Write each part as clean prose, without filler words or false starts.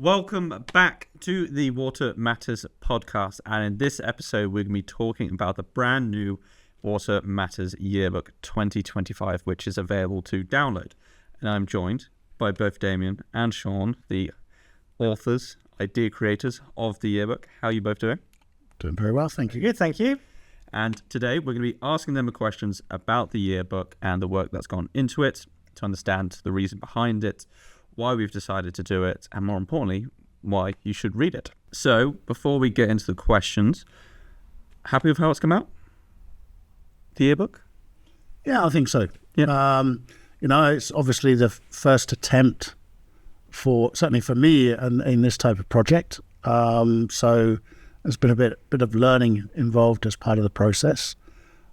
Welcome back to the Water Matters podcast, and in this episode we're going to be talking about the brand new Water Matters Yearbook 2025, which is available to download. And I'm joined by both Damian and Shaun, the authors, idea creators of the yearbook. How are you both doing? Doing very well, thank you. Good, thank you. And today we're going to be asking them questions about the yearbook and the work that's gone into it, to understand the reason behind it, why we've decided to do it, and more importantly, why you should read it. So, before we get into the questions, happy with how it's come out? The yearbook? Yeah, I think so. Yeah. It's obviously the first attempt certainly for me in this type of project. So there's been a bit of learning involved as part of the process.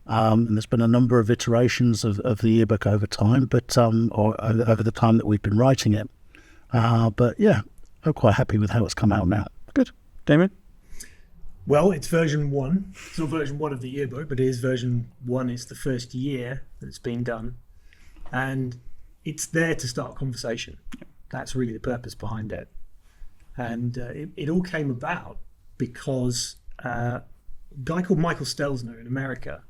And there's been a number of iterations of the yearbook over time, or over the time that we've been writing it. But yeah, I'm quite happy with how it's come out now. Good. Damien? Well, it's version 1. It's not version 1 of the yearbook, but it is version 1. It's the first year that it's been done. And it's there to start conversation. That's really the purpose behind it. And it all came about because a guy called Michael Stelzner in America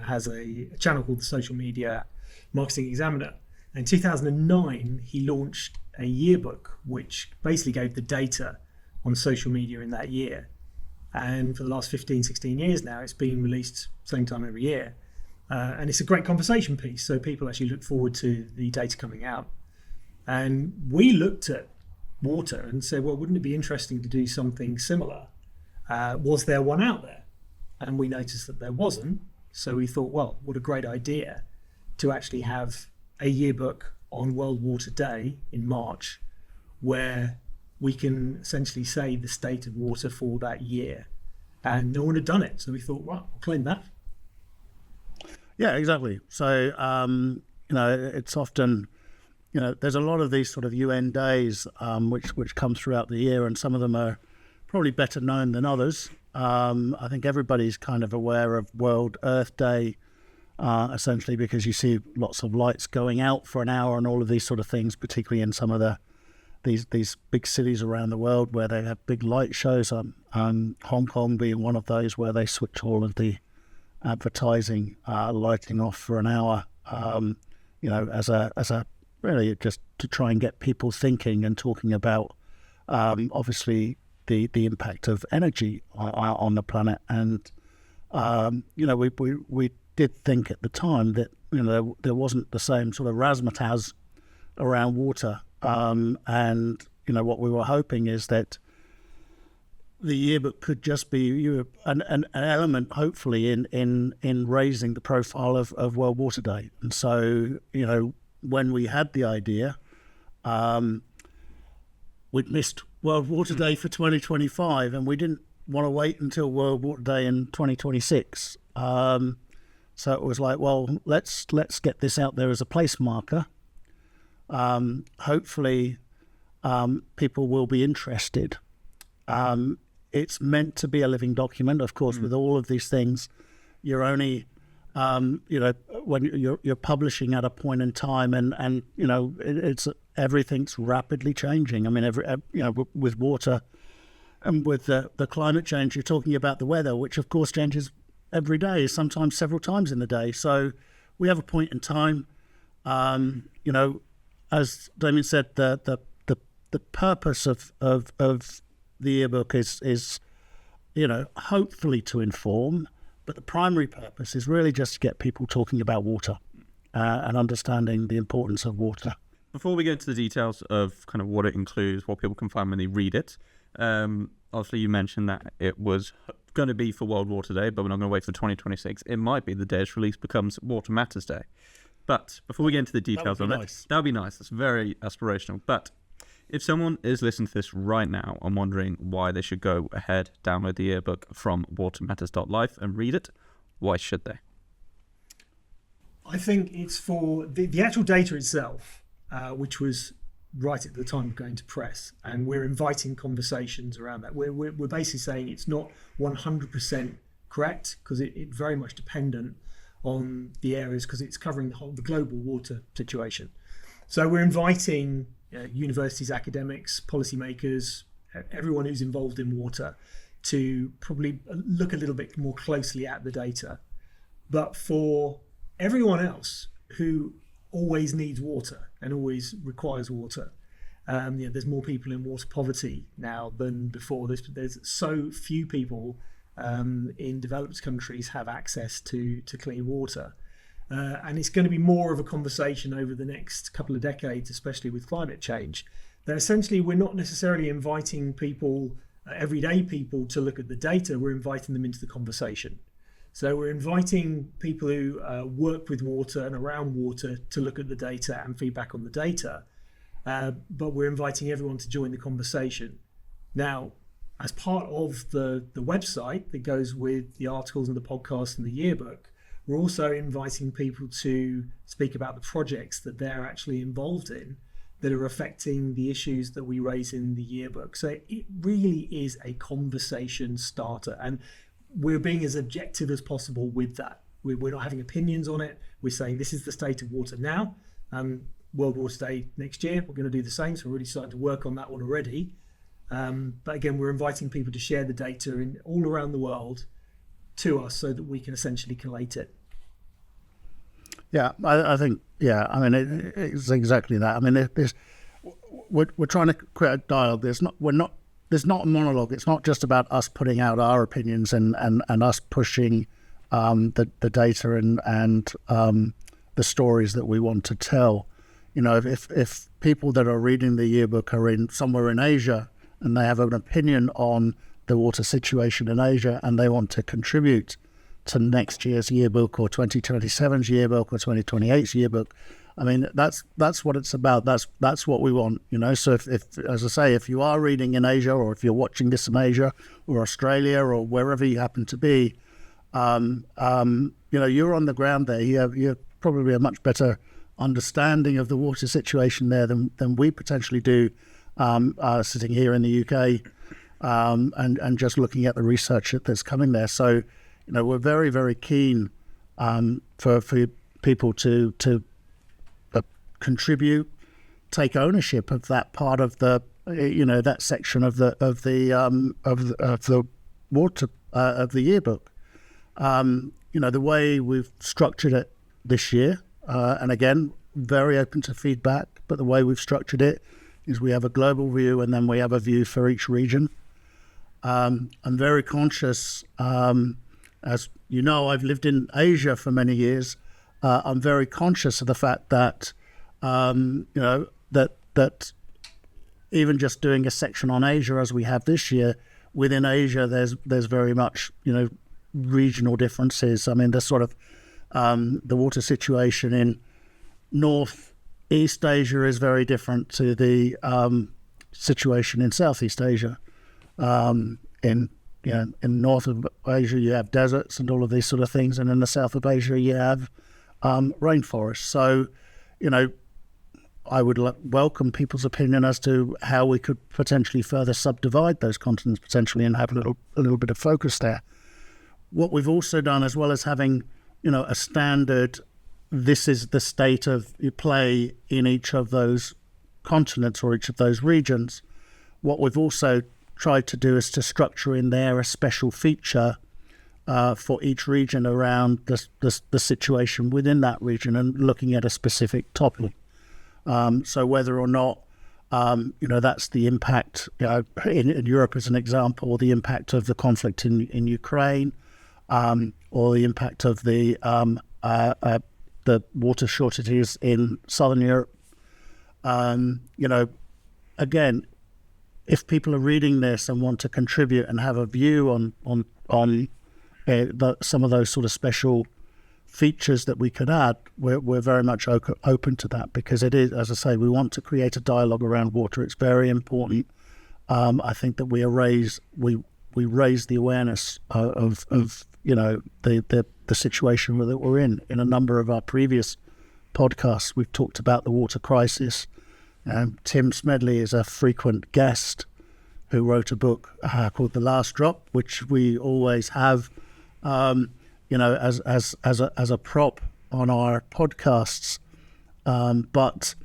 has a channel called the Social Media Marketing Examiner. And in 2009, he launched a yearbook which basically gave the data on social media in that year. And for the last 15, 16 years now, it's been released same time every year. And it's a great conversation piece, so people actually look forward to the data coming out. And we looked at water and said, well, wouldn't it be interesting to do something similar? Was there one out there? And we noticed that there wasn't. So we thought, well, what a great idea to actually have a yearbook on World Water Day in March, where we can essentially say the state of water for that year. And no one had done it. So we thought, well, I'll claim that. Yeah, exactly. So, it's often, there's a lot of these sort of UN days which come throughout the year, and some of them are probably better known than others. I think everybody's kind of aware of World Earth Day, essentially because you see lots of lights going out for an hour and all of these sort of things, particularly in some of these big cities around the world where they have big light shows. Hong Kong being one of those where they switch all of the advertising lighting off for an hour, as a really just to try and get people thinking and talking about obviously the impact of energy on the planet. And we did think at the time that there wasn't the same sort of razzmatazz around water, and what we were hoping is that the yearbook could just be an element, hopefully, in raising the profile of World Water Day. And so, when we had the idea, we'd missed World Water Day for 2025, and we didn't want to wait until World Water Day in 2026. So it was like, well, let's get this out there as a place marker. Hopefully, people will be interested. It's meant to be a living document. Of course, with all of these things, you're only, when you're publishing at a point in time, and everything's rapidly changing. I mean, with water and with the climate change, you're talking about the weather, which of course changes every day, sometimes several times in the day. So we have a point in time. As Damien said, the purpose of the yearbook is hopefully to inform, but the primary purpose is really just to get people talking about water and understanding the importance of water. Before we get into the details of kind of what it includes, what people can find when they read it, obviously you mentioned that it was going to be for World Water Day, but we're not going to wait for 2026. It might be the day it's released becomes Water Matters Day. But before we get into the details on it, that would be nice. That's very aspirational. But if someone is listening to this right now and wondering why they should go ahead, download the yearbook from watermatters.life and read it, why should they? I think it's for the actual data itself, which was right at the time of going to press, and we're inviting conversations around that. We're basically saying it's not 100% correct, because it's very much dependent on the areas, because it's covering the global water situation. So we're inviting universities, academics, policymakers, everyone who's involved in water, to probably look a little bit more closely at the data. But for everyone else who always needs water and always requires water, there's more people in water poverty now than before. There's so few people in developed countries have access to clean water. And it's going to be more of a conversation over the next couple of decades, especially with climate change, that essentially we're not necessarily inviting people, everyday people, to look at the data. We're inviting them into the conversation. So we're inviting people who work with water and around water to look at the data and feedback on the data. But we're inviting everyone to join the conversation. Now, as part of the website that goes with the articles and the podcast and the yearbook, we're also inviting people to speak about the projects that they're actually involved in that are affecting the issues that we raise in the yearbook. So it really is a conversation starter, and we're being as objective as possible with that. We're not having opinions on it. We're saying this is the state of water now. World Water Day next year, we're going to do the same. So we're really starting to work on that one already. But again, we're inviting people to share the data in all around the world to us so that we can essentially collate it. Yeah, I think, I mean, it's exactly that. I mean, we're trying to create a dialogue. There's not a monologue. It's not just about us putting out our opinions and us pushing the data and the stories that we want to tell. You know, if people that are reading the yearbook are somewhere in Asia and they have an opinion on the water situation in Asia and they want to contribute to next year's yearbook or 2027's yearbook or 2028's yearbook, I mean, that's what it's about. That's what we want, you know. So if, as I say, if you are reading in Asia, or if you're watching this in Asia or Australia or wherever you happen to be, you know, you're on the ground there. You're probably a much better understanding of the water situation there than we potentially do, sitting here in the UK, and just looking at the research that's coming there. So, you know, we're very, very keen for people to contribute, take ownership of that part of the, you know, that section of the water of the yearbook. You know, the way we've structured it this year, and again, very open to feedback, but the way we've structured it is we have a global view and then we have a view for each region. I'm very conscious, as you know, I've lived in Asia for many years. I'm very conscious of the fact that, you know, that even just doing a section on Asia as we have this year, within Asia, there's very much, you know, regional differences. I mean, there's sort of the water situation in Northeast Asia is very different to the situation in Southeast Asia. In north of Asia, you have deserts and all of these sort of things, and in the south of Asia, you have rainforests. So, you know, I would welcome people's opinion as to how we could potentially further subdivide those continents potentially and have a little bit of focus there. What we've also done, as well as having, you know, a standard, this is the state of play in each of those continents or each of those regions, what we've also tried to do is to structure in there a special feature for each region around the situation within that region and looking at a specific topic. So whether or not, you know, that's the impact, you know, in Europe as an example, the impact of the conflict in Ukraine, or the impact of the water shortages in Southern Europe. You know, again, if people are reading this and want to contribute and have a view on some of those sort of special features that we could add, we're very much open to that, because it is, as I say, we want to create a dialogue around water. It's very important. I think that we raise the awareness of you know, the situation that we're in. In a number of our previous podcasts, we've talked about the water crisis. Tim Smedley is a frequent guest who wrote a book called The Last Drop, which we always have, you know, as a prop on our podcasts. But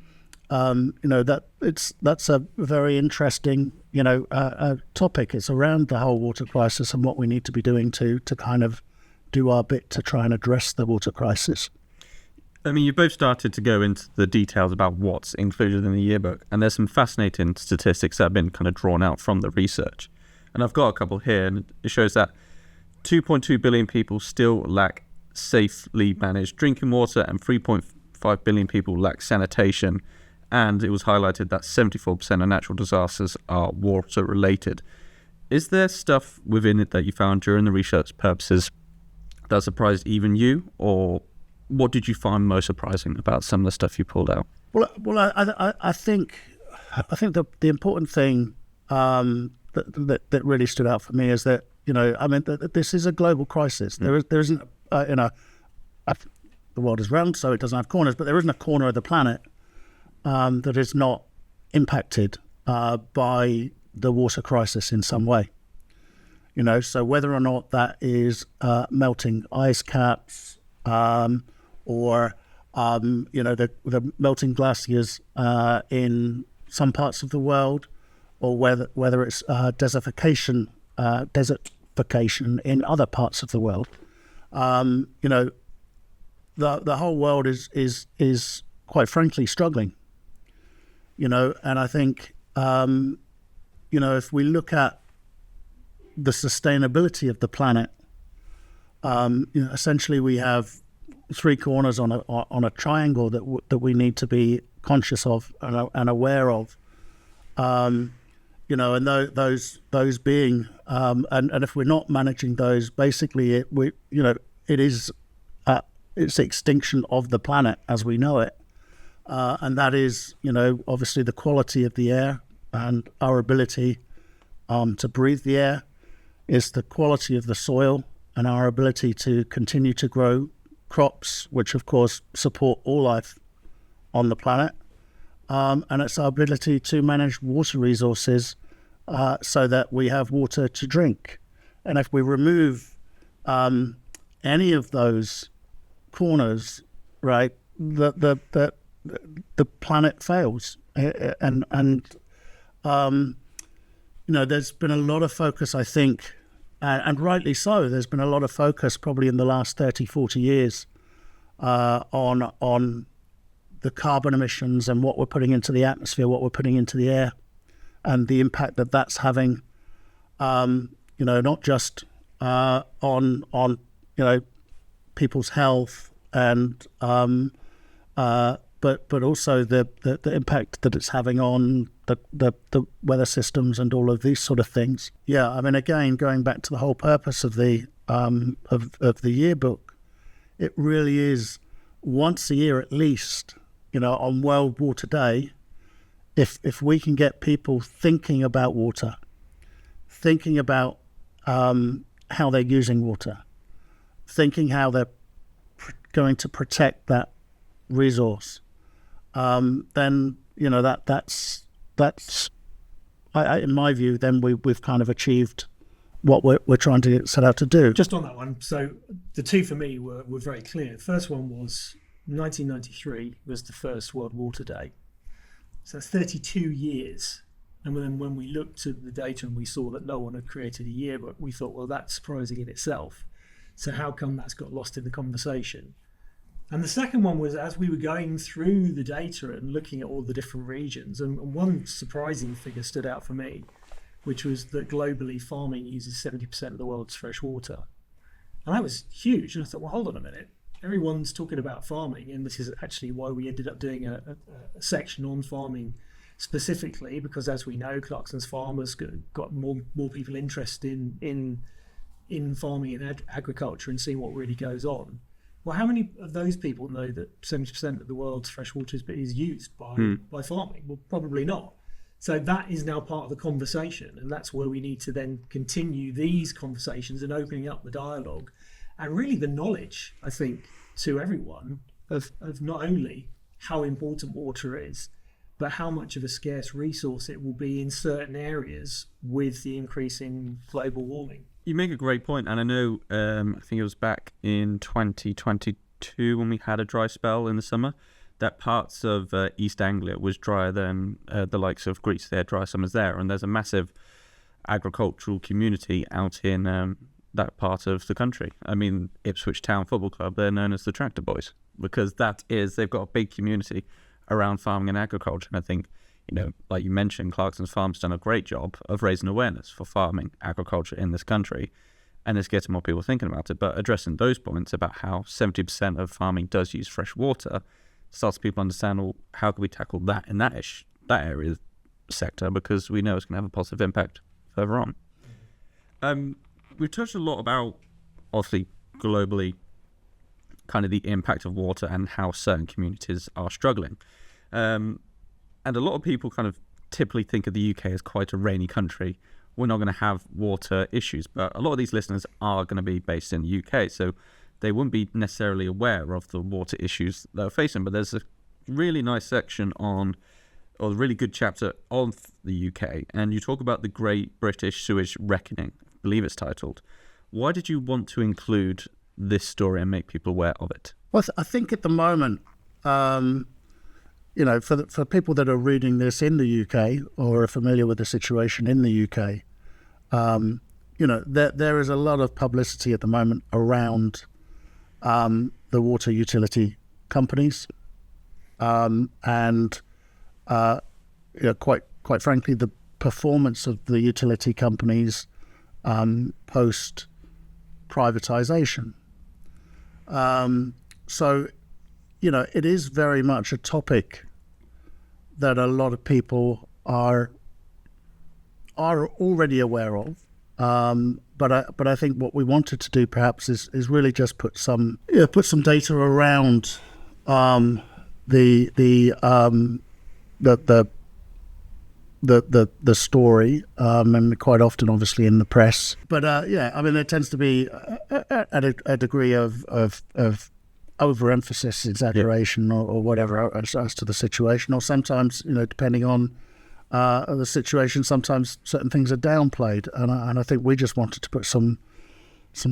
that's a very interesting, topic. It's around the whole water crisis and what we need to be doing to kind of do our bit to try and address the water crisis. I mean, you both started to go into the details about what's included in the yearbook, and there's some fascinating statistics that have been kind of drawn out from the research. And I've got a couple here, and it shows that 2.2 billion people still lack safely managed drinking water, and 3.5 billion people lack sanitation. And it was highlighted that 74% of natural disasters are water related. Is there stuff within it that you found during the research purposes that surprised even you, or what did you find most surprising about some of the stuff you pulled out? Well, I think the important thing that really stood out for me is that this is a global crisis. There isn't the world is round, so it doesn't have corners, but there isn't a corner of the planet that is not impacted by the water crisis in some way. So whether or not that is melting ice caps, or the melting glaciers in some parts of the world, or whether it's desertification in other parts of the world, the whole world is quite frankly struggling. And I think if we look at the sustainability of the planet, essentially we have three corners on a triangle that we need to be conscious of and aware of, and those being and if we're not managing those, basically it is it's the extinction of the planet as we know it, and that is obviously the quality of the air and our ability to breathe the air, is the quality of the soil and our ability to continue to grow crops, which of course support all life on the planet, and it's our ability to manage water resources so that we have water to drink. And if we remove any of those corners, right, the planet fails. And there's been a lot of focus, I think, and rightly so, there's been a lot of focus probably in the last 30, 40 years on the carbon emissions and what we're putting into the atmosphere, what we're putting into the air, and the impact that that's having, not just on people's health and but also the impact that it's having on the weather systems and all of these sort of things. Yeah, I mean, again, going back to the whole purpose of the yearbook, it really is once a year at least, on World Water Day, if we can get people thinking about water, thinking about how they're using water, thinking how they're going to protect that resource, then that's in my view, then we've kind of achieved what we're trying to set out to do. Just on that one, so the two for me were very clear. The first one was 1993 was the first World Water Day. So that's 32 years. And then when we looked at the data and we saw that no one had created a yearbook, we thought, well, that's surprising in itself. So how come that's got lost in the conversation? And the second one was as we were going through the data and looking at all the different regions, and one surprising figure stood out for me, which was that globally farming uses 70% of the world's fresh water. And that was huge. And I thought, well, hold on a minute. Everyone's talking about farming, and this is actually why we ended up doing a section on farming specifically, because as we know, Clarkson's farmers got more people interested in farming and agriculture and seeing what really goes on. Well, how many of those people know that 70% of the world's fresh water is used by farming? Well, probably not. So that is now part of the conversation, and that's where we need to then continue these conversations and opening up the dialogue and really the knowledge, I think, to everyone of not only how important water is, but how much of a scarce resource it will be in certain areas with the increasing global warming. You make a great point, and I know, I think it was back in 2022 when we had a dry spell in the summer, that parts of East Anglia was drier than the likes of Greece. They had dry summers there, and there's a massive agricultural community out in that part of the country. I mean, Ipswich Town Football Club, they're known as the Tractor Boys, because they've got a big community around farming and agriculture. And I think, like you mentioned, Clarkson's Farm's done a great job of raising awareness for farming, agriculture in this country, and it's getting more people thinking about it. But addressing those points about how 70% of farming does use fresh water starts people understand, well, how can we tackle that in that area sector, because we know it's going to have a positive impact further on. We've touched a lot about, obviously, globally, kind of the impact of water and how certain communities are struggling. And a lot of people kind of typically think of the UK as quite a rainy country. We're not going to have water issues, but a lot of these listeners are going to be based in the UK, so they wouldn't be necessarily aware of the water issues they're facing. But there's a really nice section or a really good chapter on the UK, and you talk about the Great British Sewage Reckoning, I believe it's titled. Why did you want to include this story and make people aware of it? Well, I think at the moment, for people that are reading this in the UK or are familiar with the situation in the UK, there is a lot of publicity at the moment around the water utility companies, and quite frankly, the performance of the utility companies post privatization. So it is very much a topic that a lot of people are already aware of. But I think what we wanted to do perhaps is really just put some data around the story, and quite often obviously in the press. But there tends to be a degree of overemphasis, exaggeration, or whatever as to the situation, or sometimes depending on the situation, sometimes certain things are downplayed, and I think we just wanted to put some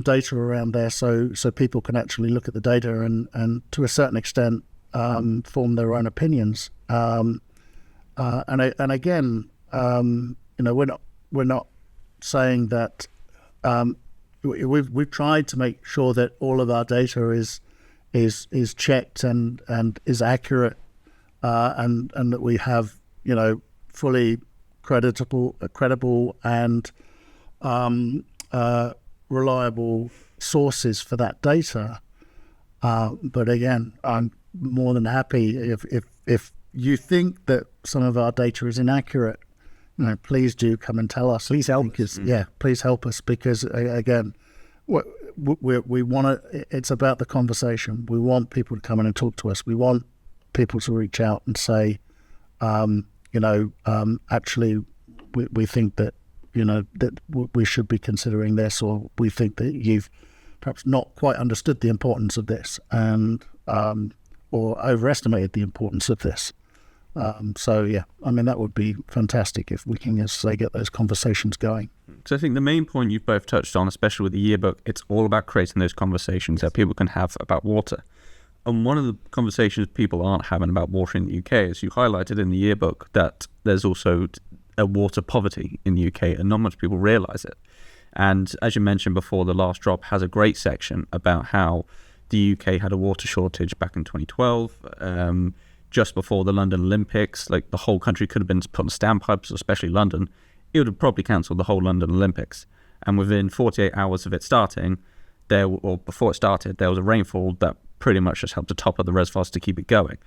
data around there so people can actually look at the data and to a certain extent form their own opinions. And again, we're not saying that we've tried to make sure that all of our data is checked and is accurate, and that we have fully credible and reliable sources for that data. But again, I'm more than happy if you think that some of our data is inaccurate, please do come and tell us. Please help us. Yeah, please help us, because again, we want to. It's about the conversation. We want people to come in and talk to us. We want people to reach out and say, actually, we think that that we should be considering this, or we think that you've perhaps not quite understood the importance of this, and or overestimated the importance of this. That would be fantastic if we can, as I say, get those conversations going. So I think the main point you've both touched on, especially with the yearbook, it's all about creating those conversations that people can have about water. And one of the conversations people aren't having about water in the UK is, you highlighted in the yearbook that there's also a water poverty in the UK, and not much people realise it. And as you mentioned before, The Last Drop has a great section about how the UK had a water shortage back in 2012, just before the London Olympics. Like, the whole country could have been put on standpipes, especially London. It would have probably cancelled the whole London Olympics. And within 48 hours of it starting, before it started, there was a rainfall that pretty much just helped to top up the reservoirs to keep it going.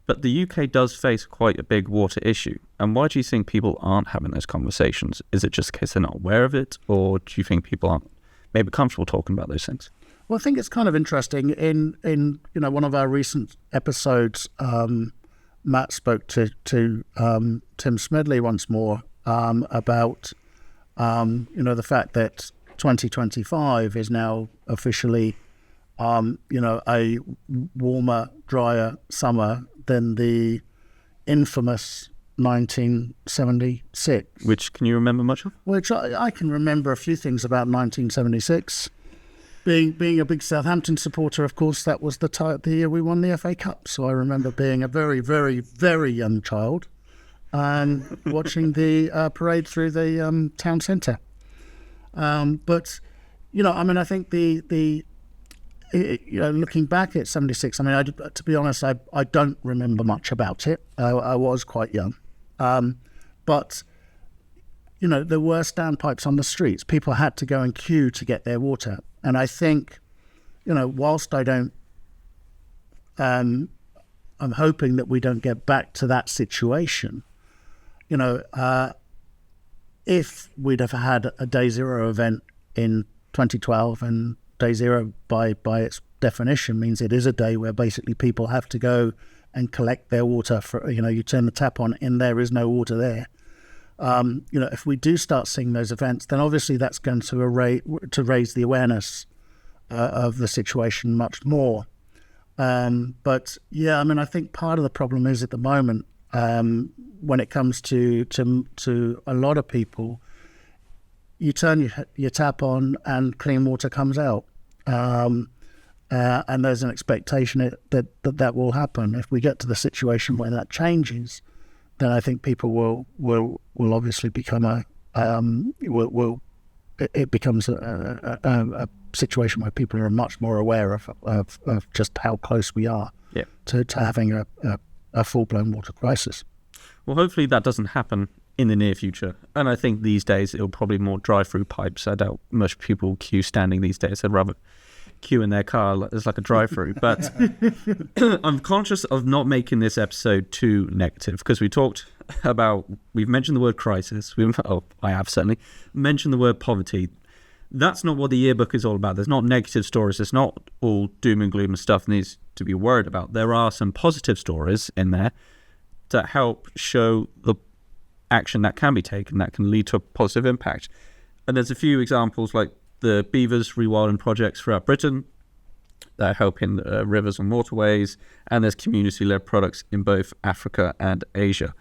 But the UK does face quite a big water issue. And why do you think people aren't having those conversations? Is it just because they're not aware of it, or do you think people aren't maybe comfortable talking about those things? Well, I think it's kind of interesting. In one of our recent episodes, Matt spoke to Tim Smedley once more about the fact that 2025 is now officially a warmer, drier summer than the infamous 1976. Which, can you remember much of? Which I can remember a few things about 1976. being a big Southampton supporter, of course, that was the year we won the FA Cup. So I remember being a very, very, very young child and watching the parade through the town centre. But I think looking back at '76, to be honest, I don't remember much about it. I was quite young, but there were standpipes on the streets. People had to go and queue to get their water. And I think, whilst I don't, I'm hoping that we don't get back to that situation. If we'd have had a Day Zero event in 2012, and Day Zero by its definition means it is a day where basically people have to go and collect their water. You turn the tap on and there is no water there. If we do start seeing those events, then obviously that's going to raise the awareness of the situation much more. But yeah, I think part of the problem is at the moment, when it comes to a lot of people, you turn your tap on and clean water comes out, and there's an expectation that will happen. If we get to the situation where that changes, then I think people will obviously become it becomes a situation where people are much more aware of just how close we are to having a full-blown water crisis. Well, hopefully that doesn't happen in the near future. And I think these days it'll probably more drive-through pipes. I doubt most people queue standing these days. They'd rather queue in their car as like a drive-through. But I'm conscious of not making this episode too negative, because we've mentioned the word crisis. I have certainly mentioned the word poverty. That's not what the yearbook is all about. There's not negative stories. It's not all doom and gloom and stuff needs to be worried about. There are some positive stories in there that help show the action that can be taken that can lead to a positive impact. And there's a few examples like the beavers rewilding projects throughout Britain that help in rivers and waterways, and there's community-led products in both Africa and Asia.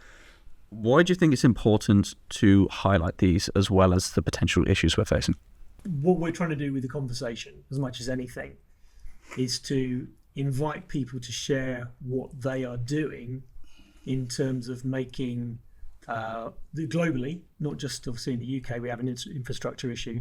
Why do you think it's important to highlight these as well as the potential issues we're facing? What we're trying to do with the conversation, as much as anything, is to invite people to share what they are doing in terms of making globally, not just obviously in the UK, we have an infrastructure issue,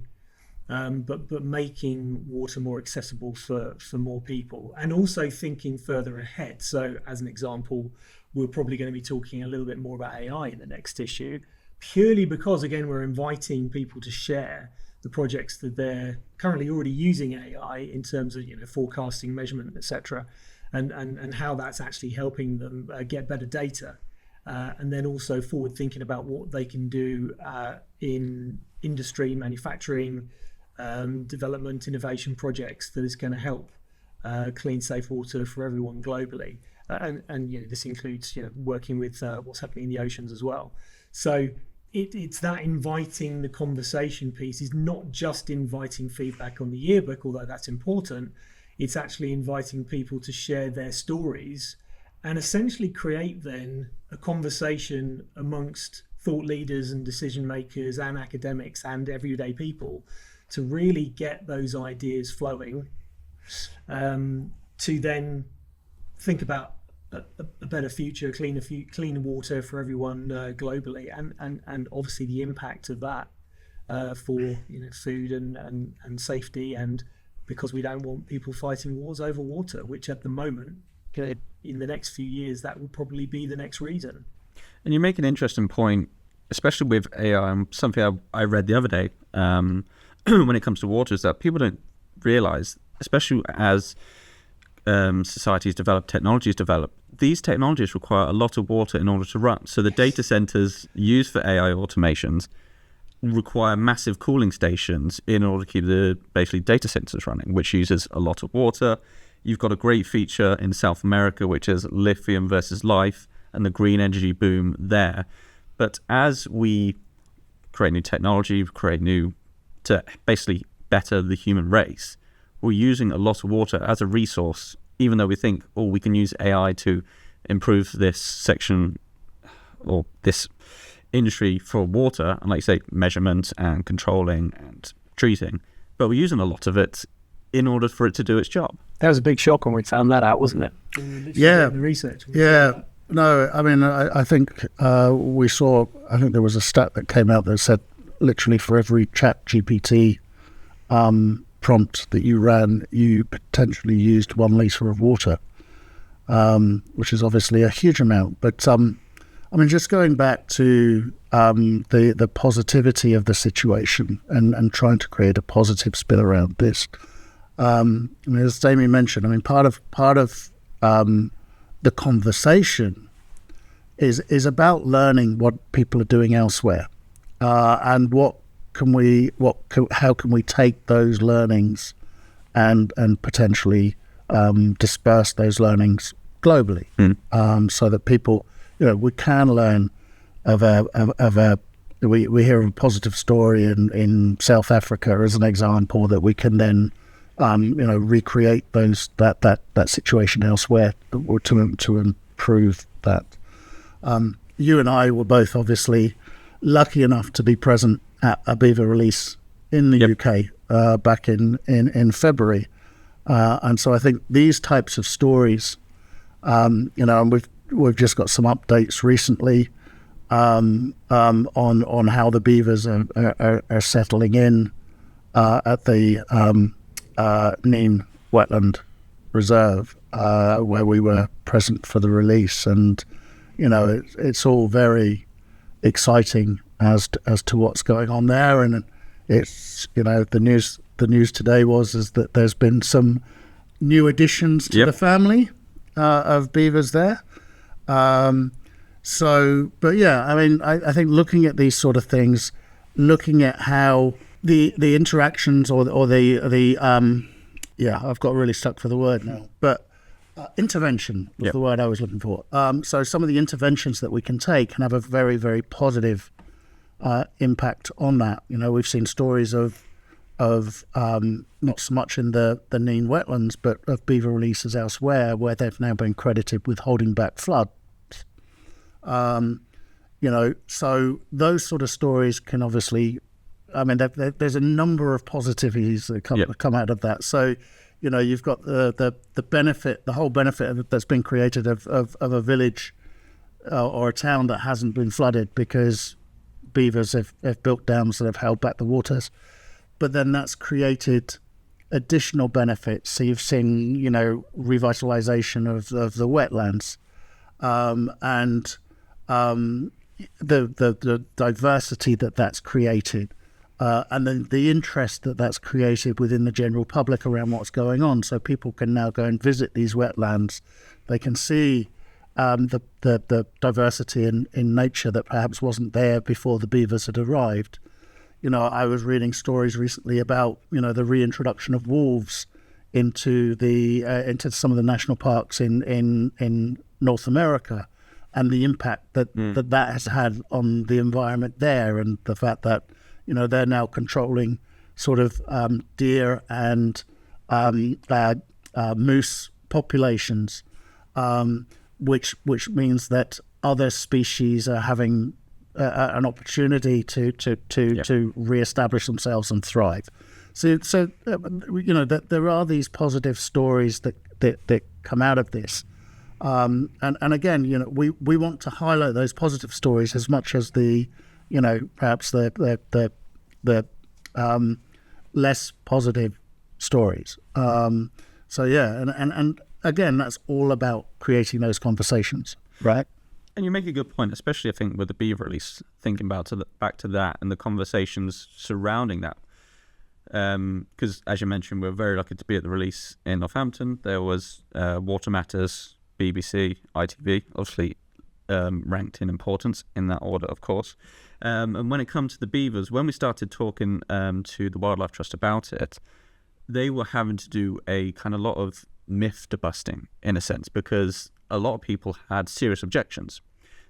but making water more accessible for more people, and also thinking further ahead. So as an example, we're probably going to be talking a little bit more about AI in the next issue, purely because, again, we're inviting people to share the projects that they're currently already using AI in terms of forecasting, measurement, etc., and how that's actually helping them get better data. And then also forward thinking about what they can do in industry, manufacturing, development, innovation projects that is going to help clean, safe water for everyone globally. And this includes working with what's happening in the oceans as well. So it's that inviting the conversation piece is not just inviting feedback on the yearbook, although that's important. It's actually inviting people to share their stories and essentially create then a conversation amongst thought leaders and decision makers and academics and everyday people to really get those ideas flowing, to then think about a better future, cleaner water for everyone globally, and obviously the impact of that for food and safety, and because we don't want people fighting wars over water, which at the moment, in the next few years, that will probably be the next reason. And you make an interesting point, especially with AI, and something I read the other day when it comes to water, is that people don't realize, especially as societies develop, technologies develop, these technologies require a lot of water in order to run. So the data centers used for AI automations require massive cooling stations in order to keep the basically data centers running, which uses a lot of water. You've got a great feature in South America, which is lithium versus life and the green energy boom there. But as we create new technology, to basically better the human race, we're using a lot of water as a resource, even though we think, we can use AI to improve this section or this industry for water, and like you say, measurement and controlling and treating. But we're using a lot of it in order for it to do its job. That was a big shock when we found that out, wasn't it? Yeah. The research. Yeah. No, I mean, I think we saw, I think there was a stat that came out that said literally for every chat GPT prompt that you ran, you potentially used 1 litre of water, which is obviously a huge amount. But I mean, just going back to the positivity of the situation and trying to create a positive spin around this. I mean, as Damian mentioned, I mean, part of the conversation is about learning what people are doing elsewhere, and how can we take those learnings and potentially disperse those learnings globally, so that people, we can learn we hear of a positive story in South Africa as an example that we can then recreate that situation elsewhere to improve that. You and I were both obviously lucky enough to be present at a beaver release in the UK back in February, and so I think these types of stories, and we've just got some updates recently on how the beavers are settling in at the Neem Wetland Reserve, where we were present for the release, and it's all very exciting as to what's going on there. And it's the news today is that there's been some new additions to the family of beavers there. But yeah, I mean, I think looking at these sort of things, looking at how the interactions or the I've got really stuck for the word now, but intervention was the word I was looking for. So some of the interventions that we can take can have a very, very positive impact on that. We've seen stories of not so much in the Neem wetlands, but of beaver releases elsewhere where they've now been credited with holding back flood. So those sort of stories can obviously, I mean, there's a number of positivities that come out of that. So, you've got the benefit, the whole benefit that's been created of a village or a town that hasn't been flooded because beavers have built dams that have held back the waters. But then that's created additional benefits. So you've seen, revitalization of the wetlands, and the diversity that's created, and then the interest that's created within the general public around what's going on. So people can now go and visit these wetlands. They can see the diversity in nature that perhaps wasn't there before the beavers had arrived. I was reading stories recently about the reintroduction of wolves into some of the national parks in North America, and the impact that has had on the environment there, and the fact that they're now controlling sort of deer and moose populations, which means that other species are having an opportunity to reestablish themselves and thrive. So that there are these positive stories that come out of this, and again, we want to highlight those positive stories as much as the perhaps the less positive stories. So yeah, and again, that's all about creating those conversations, right? And you make a good point, especially I think with the beaver release, thinking back to that and the conversations surrounding that. Because as you mentioned, we were very lucky to be at the release in Northampton. There was Water Matters, BBC, ITV, obviously ranked in importance in that order, of course. And when it comes to the beavers, when we started talking to the Wildlife Trust about it, they were having to do a kind of lot of myth busting in a sense, because a lot of people had serious objections.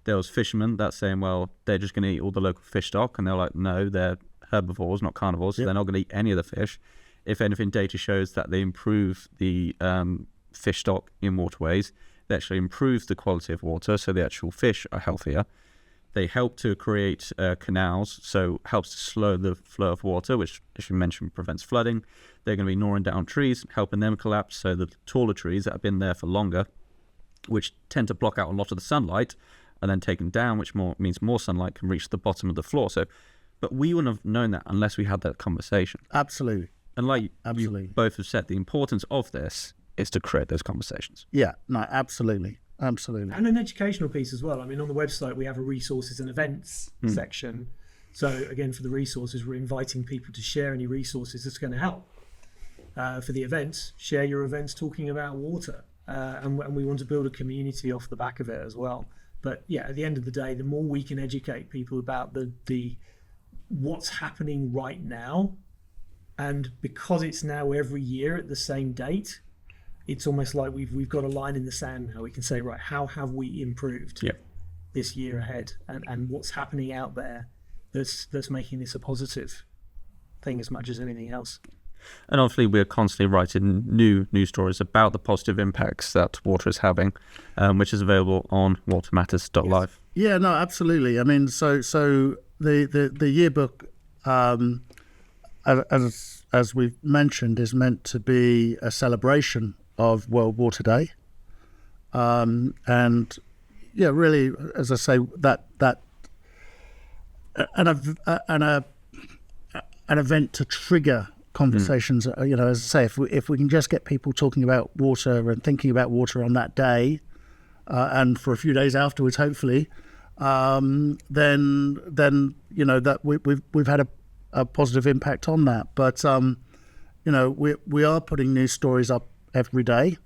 There was fishermen that saying, well, they're just going to eat all the local fish stock, and they're like, no, they're herbivores, not carnivores, so they're not going to eat any of the fish. If anything, data shows that they improve the fish stock in waterways. They actually improve the quality of water, so the actual fish are healthier. They help to create canals, so helps to slow the flow of water, which, as you mentioned, prevents flooding. They're going to be gnawing down trees, helping them collapse, so the taller trees that have been there for longer, which tend to block out a lot of the sunlight, are then taken down, which means more sunlight can reach the bottom of the floor. So, but we wouldn't have known that unless we had that conversation. Absolutely. And like Absolutely. you both have said, the importance of this is to create those conversations. Yeah, no, absolutely. Absolutely. And an educational piece as well. I mean, on the website, we have a resources and events section. So again, for the resources, we're inviting people to share any resources that's going to help. For the events, share your events talking about water. And we want to build a community off the back of it as well. But yeah, at the end of the day, the more we can educate people about the what's happening right now, and because it's now every year at the same date, it's almost like we've got a line in the sand now. We can say, right, how have we improved this year ahead, and what's happening out there that's making this a positive thing as much as anything else. And obviously, we're constantly writing new news stories about the positive impacts that water is having, which is available on watermatters.live. Yeah, no, absolutely. I mean, so the yearbook, as we've mentioned, is meant to be a celebration of World Water Day, and yeah, really, as I say, that an event to trigger conversations. You know, as I say, if we can just get people talking about water and thinking about water on that day, and for a few days afterwards, hopefully, then you know that we've had a positive impact on that. But you know, we are putting news stories up every day,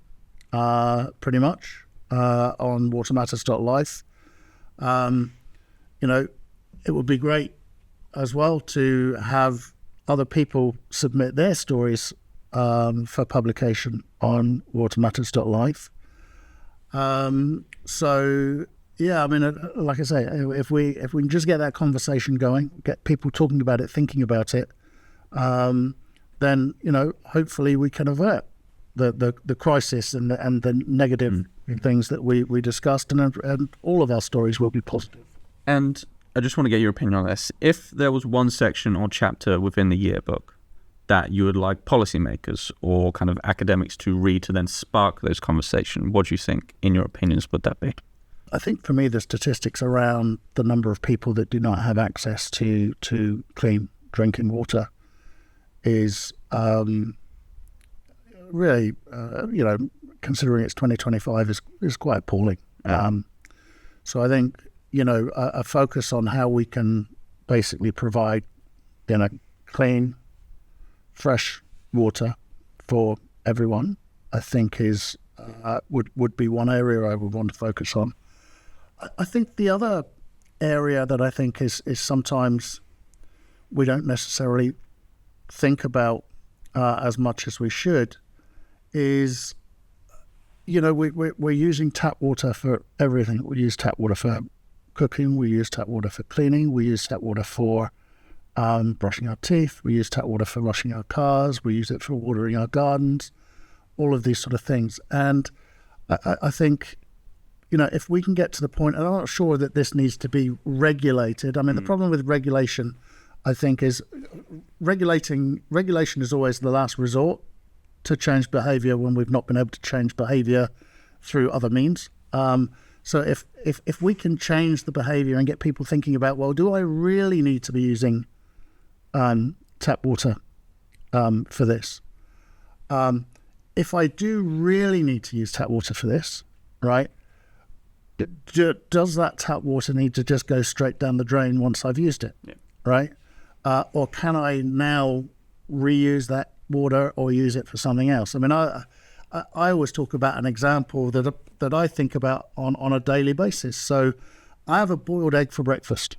pretty much, on watermatters.live. You know, it would be great as well to have other people submit their stories for publication on watermatters.live. So yeah, I mean, like I say, if we can just get that conversation going, get people talking about it, thinking about it, then you know, hopefully we can avert the crisis and the negative things that we discussed, and all of our stories will be positive. And I just want to get your opinion on this. If there was one section or chapter within the yearbook that you would like policymakers or kind of academics to read to then spark those conversations, what do you think, in your opinions, would that be? I think for me, the statistics around the number of people that do not have access to clean drinking water is really, you know, considering it's 2025, is quite appalling. So I think, you know, a focus on how we can basically provide, you know, clean, fresh water for everyone, I think is would be one area I would want to focus on. I think the other area that I think is sometimes we don't necessarily think about as much as we should is, you know, we're using tap water for everything. We use tap water for cooking, we use tap water for cleaning, we use tap water for brushing our teeth, we use tap water for washing our cars, we use it for watering our gardens, all of these sort of things. And I think, you know, if we can get to the point, and I'm not sure that this needs to be regulated. I mean, the problem with regulation, I think, is regulation is always the last resort to change behaviour when we've not been able to change behaviour through other means. So if we can change the behaviour and get people thinking about, well, do I really need to be using tap water for this? If I do really need to use tap water for this, right, does that tap water need to just go straight down the drain once I've used it, right? Or can I now reuse that water or use it for something else? I mean, I always talk about an example that I think about on a daily basis. So I have a boiled egg for breakfast,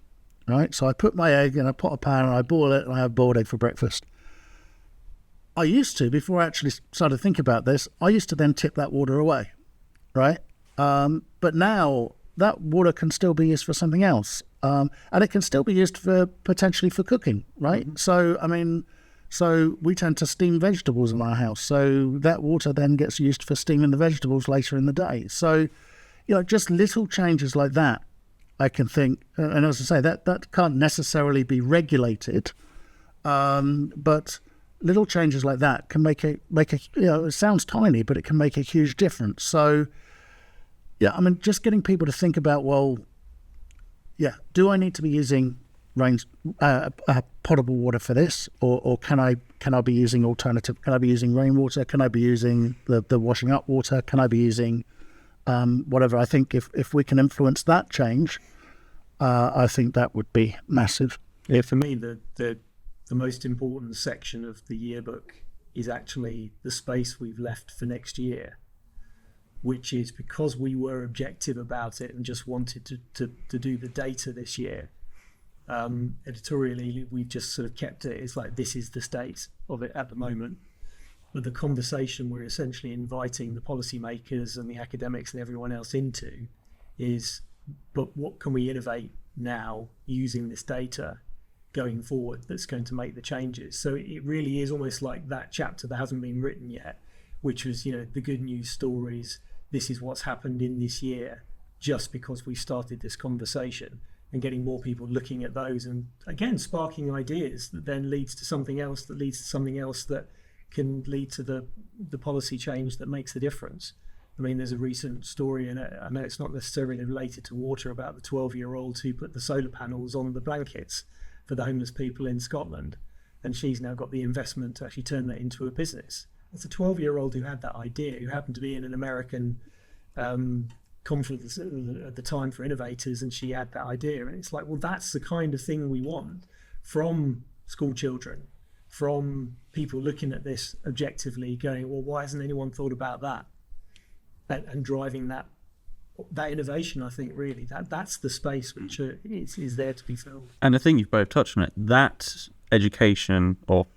right? So I put my egg in a pot of pan and I boil it and I have boiled egg for breakfast. I used to, before I actually started to think about this, I used to then tip that water away, right? But now that water can still be used for something else. And it can still be used potentially for cooking, right? So, I mean, so we tend to steam vegetables in our house. So that water then gets used for steaming the vegetables later in the day. So, you know, just little changes like that, I can think, and as I say, that can't necessarily be regulated, but little changes like that can make a it sounds tiny, but it can make a huge difference. So, yeah, I mean, just getting people to think about, well, yeah, do I need to be using potable water for this, or can I be using alternative? Can I be using rainwater? Can I be using the washing up water? Can I be using whatever? I think if we can influence that change, I think that would be massive. Yeah, for me, the most important section of the yearbook is actually the space we've left for next year, which is because we were objective about it and just wanted to do the data this year. Editorially, we've just sort of kept it. It's like, this is the state of it at the moment. But the conversation we're essentially inviting the policymakers and the academics and everyone else into is, but what can we innovate now using this data going forward that's going to make the changes? So it really is almost like that chapter that hasn't been written yet, which was, the good news stories. This is what's happened in this year, just because we started this conversation, and getting more people looking at those, and again, sparking ideas that then leads to something else, that leads to something else, that can lead to the policy change that makes the difference. I mean, there's a recent story, and I know it's not necessarily related to water, about the 12-year-old who put the solar panels on the blankets for the homeless people in Scotland, and she's now got the investment to actually turn that into a business. It's a 12-year-old who had that idea, who happened to be in an American conference at the time for innovators, and she had that idea. And it's like, well, that's the kind of thing we want from school children, from people looking at this objectively, going, well, why hasn't anyone thought about that? And driving that innovation. I think really that's the space which is there to be filled. And I think you've both touched on it. That education, or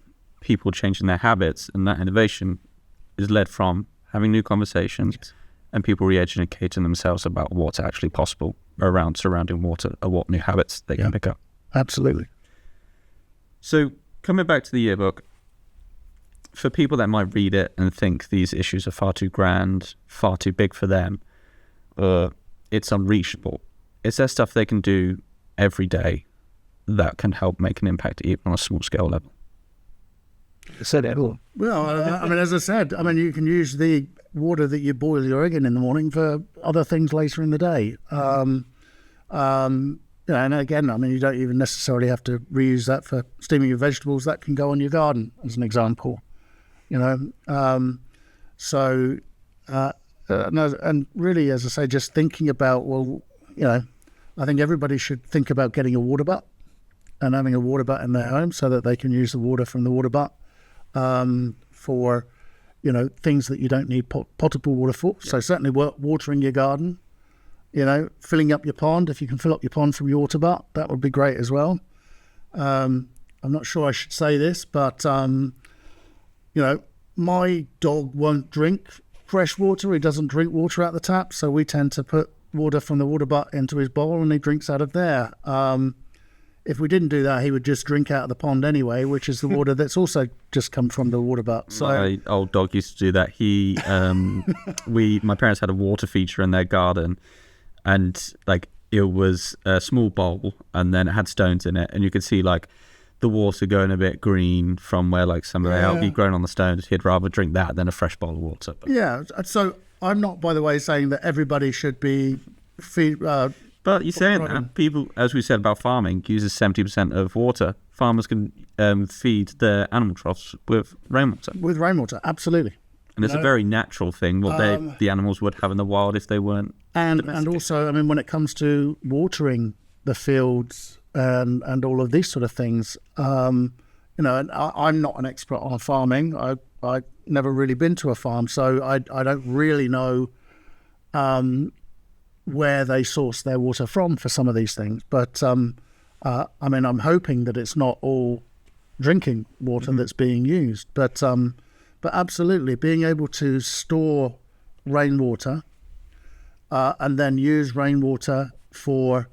people changing their habits, and that innovation is led from having new conversations, yes, and people re-educating themselves about what's actually possible around surrounding water, or what new habits they can pick up. Absolutely. So coming back to the yearbook, for people that might read it and think these issues are far too grand, far too big for them, it's unreachable, is there stuff they can do every day that can help make an impact even on a small scale level? Well, I mean, as I said, you can use the water that you boil your egg in the morning for other things later in the day. And again, you don't even necessarily have to reuse that for steaming your vegetables. That can go on your garden, as an example. And really, as I say, just thinking about, I think everybody should think about getting a water butt and having a water butt in their home so that they can use the water from the water butt for, things that you don't need potable water for. Yeah. So certainly watering your garden, filling up your pond. If you can fill up your pond from your water butt, that would be great as well. I'm not sure I should say this, but, my dog won't drink fresh water. He doesn't drink water out the tap, so we tend to put water from the water butt into his bowl and he drinks out of there. If we didn't do that, he would just drink out of the pond anyway, which is the water that's also just come from the water butt. So my old dog used to do that. He, my parents had a water feature in their garden, and it was a small bowl, and then it had stones in it, and you could see the water going a bit green from where some of the algae grown on the stones. He'd rather drink that than a fresh bowl of water. But. Yeah. So I'm not, by the way, saying that everybody should be But you're saying that people, as we said about farming, uses 70% of water. Farmers can feed their animal troughs with rainwater. With rainwater, absolutely. And it's a very natural thing what the animals would have in the wild if they weren't. And also, when it comes to watering the fields and all of these sort of things, and I'm not an expert on farming. I never really been to a farm, so I don't really know where they source their water from for some of these things. But I'm hoping that it's not all drinking water that's being used. But absolutely, being able to store rainwater and then use rainwater for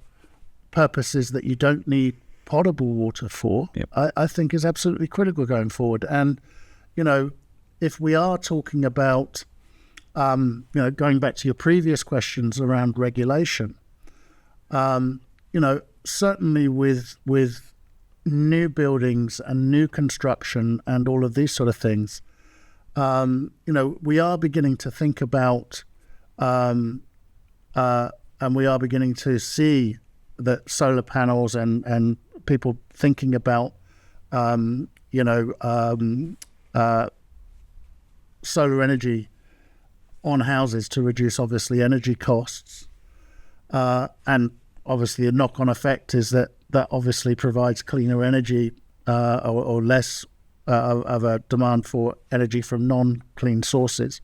purposes that you don't need potable water for, yep, I think is absolutely critical going forward. And, if we are talking about, going back to your previous questions around regulation, certainly with new buildings and new construction and all of these sort of things, we are beginning to think about, and we are beginning to see that solar panels and people thinking about, solar energy on houses to reduce obviously energy costs, and obviously a knock-on effect is that obviously provides cleaner energy or less of a demand for energy from non-clean sources.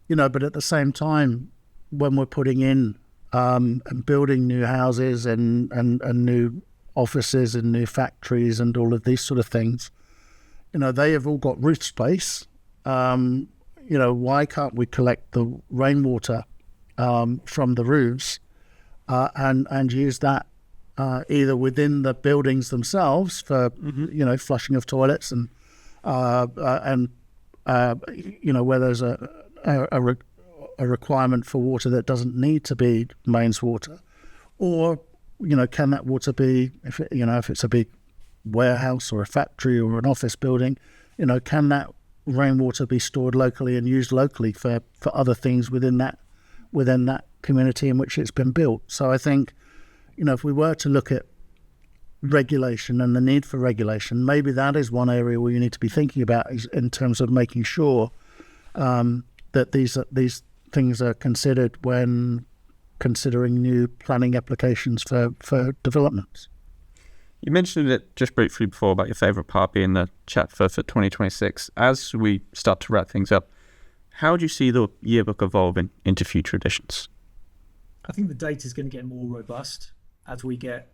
But at the same time, when we're putting in and building new houses and new offices and new factories and all of these sort of things, they have all got roof space. Why can't we collect the rainwater from the roofs and use that either within the buildings themselves for flushing of toilets and where there's a requirement for water that doesn't need to be mains water, or can that water be, if it's a big warehouse or a factory or an office building, can that rainwater be stored locally and used locally for other things within that community in which it's been built. So I think, if we were to look at regulation and the need for regulation, maybe that is one area where you need to be thinking about is in terms of making sure that these things are considered when considering new planning applications for developments. You mentioned it just briefly before about your favourite part being the chat for 2026. As we start to wrap things up, how do you see the yearbook evolving into future editions? I think the data is going to get more robust as we get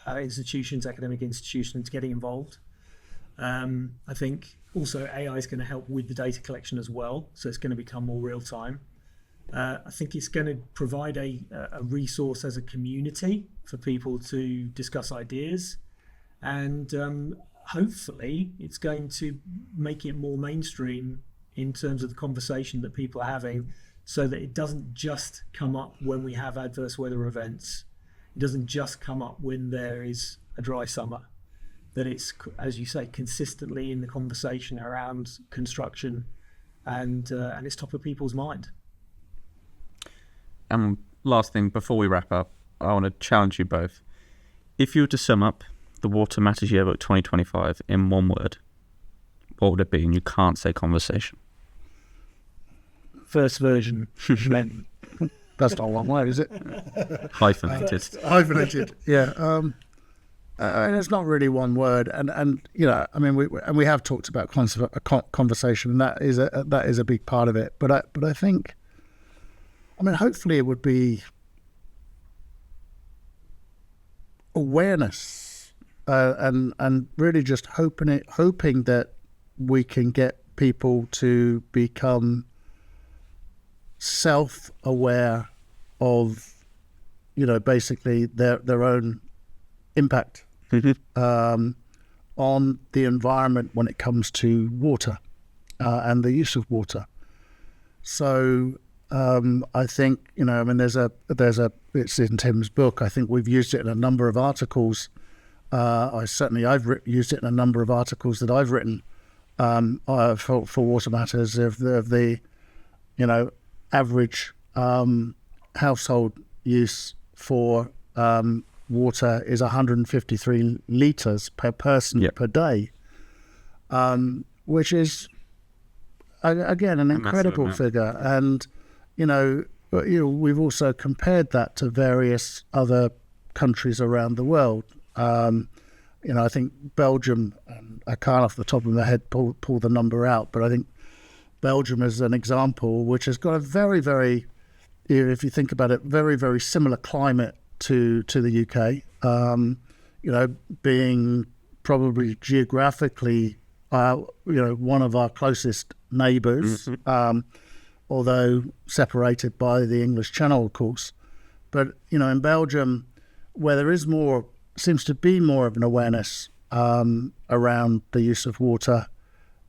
academic institutions getting involved. I think also AI is going to help with the data collection as well, so it's going to become more real time. I think it's going to provide a resource as a community for people to discuss ideas, and hopefully it's going to make it more mainstream in terms of the conversation that people are having, so that it doesn't just come up when we have adverse weather events. It doesn't just come up when there is a dry summer. That it's, as you say, consistently in the conversation around construction, and it's top of people's mind. Last thing before we wrap up, I want to challenge you both. If you were to sum up the Water Matters Yearbook 2025 in one word, what would it be? And you can't say conversation. First version. That's not one word, is it? Hyphenated. Hyphenated, yeah. And it's not really one word, and we have talked about conversation, and that is a big part of it. But I think, hopefully it would be awareness, and really just hoping that we can get people to become self-aware of, basically their own impact on the environment when it comes to water and the use of water. So I think it's in Tim's book. I think we've used it in a number of articles. I've used it in a number of articles that I've written for Water Matters of the average household use for water is 153 litres per person per day, which is again an incredible figure. And we've also compared that to various other countries around the world. I think Belgium, I can't off the top of my head pull the number out, but I think Belgium is an example which has got a very, very, if you think about it, very, very similar climate to the UK, being probably geographically, one of our closest neighbours, although separated by the English Channel, of course. But, in Belgium, where there is seems to be more of an awareness around the use of water,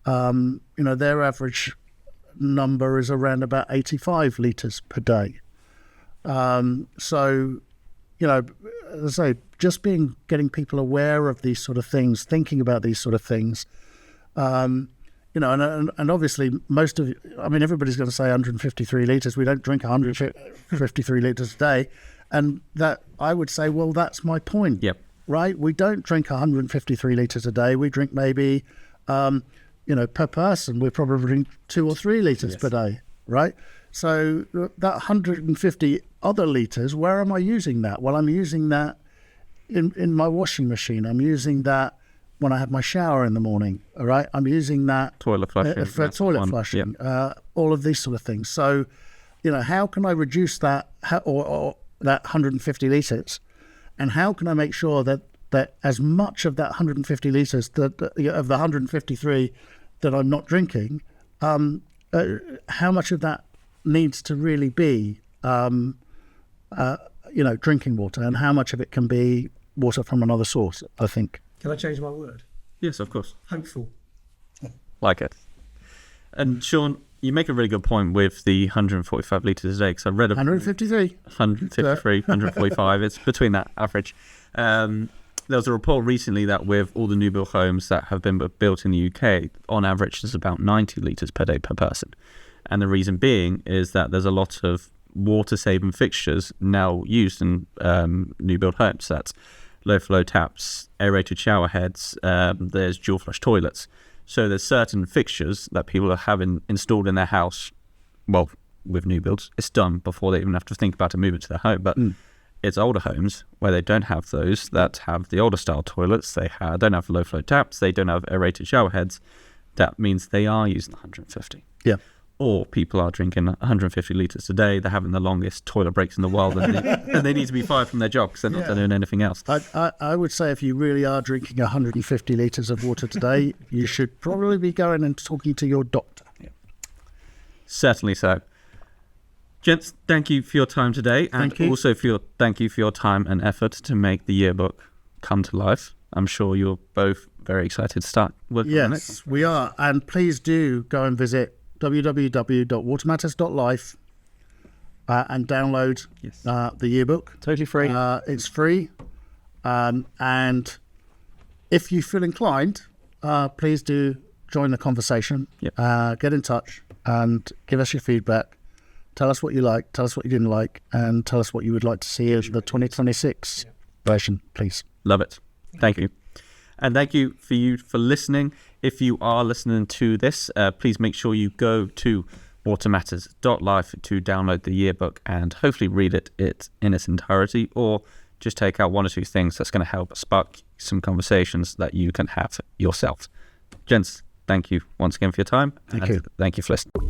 their average number is around about 85 litres per day. So, as I say, just getting people aware of these sort of things, thinking about these sort of things. And obviously everybody's going to say 153 litres. We don't drink 153 litres a day. And that, I would say, well, that's my point. Yep. Right? We don't drink 153 litres a day. We drink maybe, per person, we probably drink 2 or 3 litres per day, right? So that 150 other litres, where am I using that? Well, I'm using that in my washing machine. I'm using that when I have my shower in the morning, all right? I'm using that toilet flushing, for toilet flushing, all of these sort of things. So, how can I reduce that or that 150 litres? And how can I make sure that as much of that 150 litres of the 153 that I'm not drinking, how much of that needs to really be, drinking water, and how much of it can be water from another source, I think. Can I change my word? Yes, of course. Hopeful. Like it. And Shaun, you make a really good point with the 145 litres a day, because I read 153. 153, 145, it's between that average. There was a report recently that with all the new build homes that have been built in the UK, on average there's about 90 litres per day per person. And the reason being is that there's a lot of water-saving fixtures now used in new build homes. That's low-flow taps, aerated shower heads, there's dual-flush toilets. So there's certain fixtures that people are having installed in their house, well, with new builds. It's done before they even have to think about to move it to their home. But it's older homes where they don't have those, that have the older style toilets. They don't have low-flow taps. They don't have aerated shower heads. That means they are using 150. Yeah. Or people are drinking 150 litres a day. They're having the longest toilet breaks in the world, and they need to be fired from their job because they're not doing anything else. I would say if you really are drinking 150 litres of water today, you should probably be going and talking to your doctor. Yeah. Certainly so. Gents, thank you for your time today, and Thank you. Also thank you for your time and effort to make the yearbook come to life. I'm sure you're both very excited to start working on it. Yes, we are. And please do go and visit www.watermatters.life and download the yearbook. Totally free. It's free. And if you feel inclined, please do join the conversation. Yep. Get in touch and give us your feedback. Tell us what you like, tell us what you didn't like, and tell us what you would like to see as the 2026 version, please. Love it. Thank you. And thank you for listening. If you are listening to this, please make sure you go to watermatters.life to download the yearbook and hopefully read it in its entirety, or just take out 1 or 2 things that's going to help spark some conversations that you can have yourself. Gents, thank you once again for your time. Thank you. Thank you for listening.